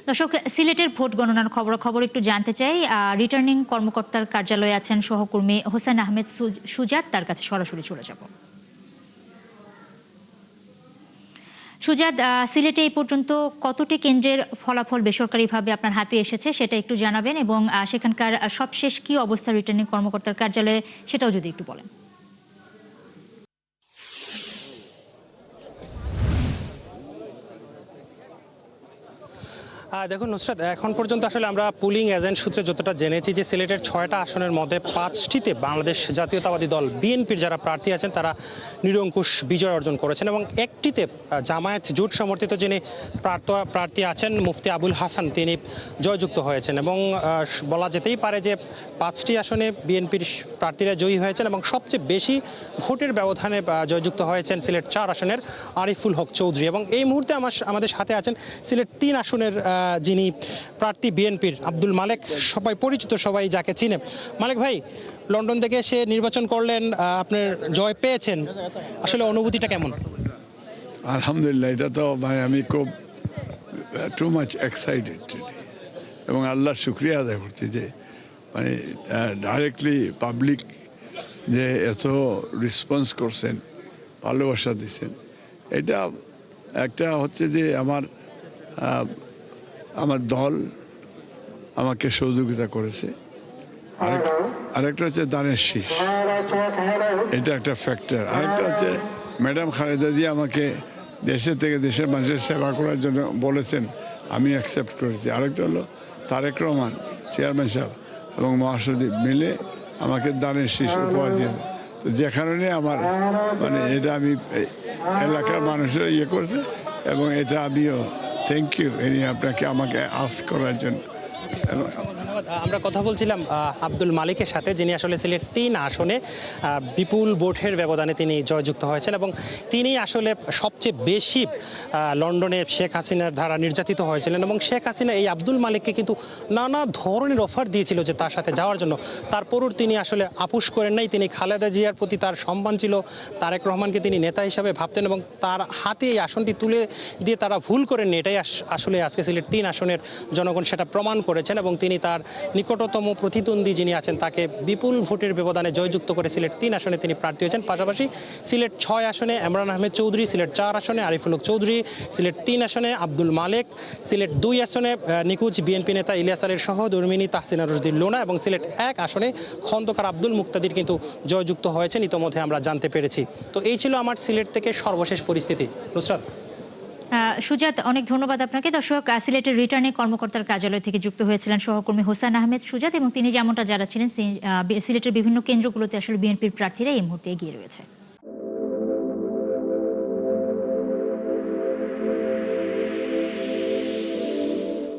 দর্শক, সিলেটের ভোট গণনার খবর একটু জানতে চাই। রিটার্নিং কর্মকর্তার কার্যালয়ে আছেন সহকর্মী হোসেন আহমেদ সুজাত, তার কাছে সরাসরি চলে যাব। সুজাত, সিলেটে এই পর্যন্ত কতটি কেন্দ্রের ফলাফল বেসরকারিভাবে আপনার হাতে এসেছে সেটা একটু জানাবেন, এবং সেখানকার সবশেষ কি অবস্থা রিটার্নিং কর্মকর্তার কার্যালয়ে সেটাও যদি একটু বলেন। দেখুন নুসরাত, এখন পর্যন্ত আসলে আমরা পুলিং এজেন্ট সূত্রে যতটা জেনেছি যে সিলেটের 6টা আসনের মধ্যে 5টিতে বাংলাদেশ জাতীয়তাবাদী দল বিএনপির যারা প্রার্থী আছেন তারা নিরঙ্কুশ বিজয় অর্জন করেছেন, এবং একটিতে জামায়াত জোট সমর্থিত যিনি প্রার্থী আছেন মুফতি আবুল হাসান, তিনি জয়যুক্ত হয়েছেন। এবং বলা যেতেই পারে যে 5টি আসনে বিএনপির প্রার্থীরা জয়ী হয়েছেন, এবং সবচেয়ে বেশি ভোটের ব্যবধানে জয়যুক্ত হয়েছেন সিলেট 4 আসনের আরিফুল হক চৌধুরী। এবং এই মুহূর্তে আমাদের সাথে আছেন সিলেট 3 আসনের যিনি প্রার্থী বিএনপির আব্দুল মালেক, সবাই পরিচিত, সবাই যাকে চিনে। মালেক ভাই, লন্ডন থেকে এসে নির্বাচন করলেন, আপনার জয় পেয়েছেন, আসলে অনুভূতিটা কেমন? আলহামদুলিল্লাহ, এটা তো ভাই আমি খুব টু মাচ এক্সাইটেড এবং আল্লাহর শুক্রিয়া আদায় করছি যে মানে ডাইরেক্টলি পাবলিক যে এত রেসপন্স করছেন, ভালোবাসা দিচ্ছেন, এটা একটা হচ্ছে যে আমার দল আমাকে সহযোগিতা করেছে, আরেকটা হচ্ছে দানের শীষ, এটা একটা ফ্যাক্টর। আরেকটা হচ্ছে ম্যাডাম খালেদা জিয়া আমাকে দেশের থেকে দেশের মানুষের সেবা করার জন্য বলেছেন, আমি অ্যাকসেপ্ট করেছি। আরেকটা হলো তারেক রহমান চেয়ারম্যান সাহেব এবং মহাসচিব মিলে আমাকে দানের শীষ উপহার দিয়ে, তো যে কারণে আমার মানে এটা আমি এলাকার মানুষের ইয়ে করছে, এবং এটা আমিও থ্যাংক ইউ আপনাকে আমাকে আস্ক করার জন্য। আমরা কথা বলছিলাম আব্দুল মালিকের সাথে, যিনি আসলে সিলেট 3 আসনে বিপুল ভোটের ব্যবধানে তিনি জয়যুক্ত হয়েছেন, এবং তিনি আসলে সবচেয়ে বেশি লন্ডনে শেখ হাসিনার দ্বারা নির্যাতিত হয়েছিলেন। এবং শেখ হাসিনা এই আব্দুল মালিককে কিন্তু নানা ধরনের অফার দিয়েছিল যে তার সাথে যাওয়ার জন্য, তারপরও তিনি আসলে আপোষ করেন নাই। তিনি খালেদা জিয়ার প্রতি তার সম্মান ছিল, তারেক রহমানকে তিনি নেতা হিসাবে ভাবতেন, এবং তার হাতে এই আসনটি তুলে দিয়ে তারা ভুল করেননি। এটাই আসলে আজকে সিলেট 3 আসনের জনগণ সেটা প্রমাণ করেছেন, এবং তিনি তার নিকটতম প্রতিদ্বন্দ্বী যিনি আছেন তাকে বিপুল ভোটের ব্যবধানে জয়যুক্ত করে সিলেট 3 আসনে তিনি প্রার্থী হয়েছেন। পাশাপাশি সিলেট 6 আসনে ইমরান আহমেদ চৌধুরী, সিলেট 4 আসনে আরিফুল হক চৌধুরী, সিলেট 3 আসনে আব্দুল মালেক, সিলেট 2 আসনে নিখোঁজ বিএনপি নেতা ইলিয়াস আলীর সহধর্মিনী তাহসিনা রশদির লোনা, এবং সিলেট 1 আসনে খন্দকার আব্দুল মুক্তাদির কিন্তু জয়যুক্ত হয়েছেন ইতোমধ্যে আমরা জানতে পেরেছি। তো এই ছিল আমার সিলেট থেকে সর্বশেষ পরিস্থিতি। নুসরাত। সুজাত, অনেক ধন্যবাদ আপনাকে। দর্শক, সিলেটের রিটার্নিং কর্মকর্তার কার্যালয় থেকে যুক্ত হয়েছিলেন সহকর্মী হোসেন আহমেদ সুজাত, এবং তিনি যেমনটা যারা ছিলেন সিলেটের বিভিন্ন কেন্দ্রগুলোতে আসলে বিএনপির প্রার্থীরা এই মুহূর্তে এগিয়ে রয়েছে।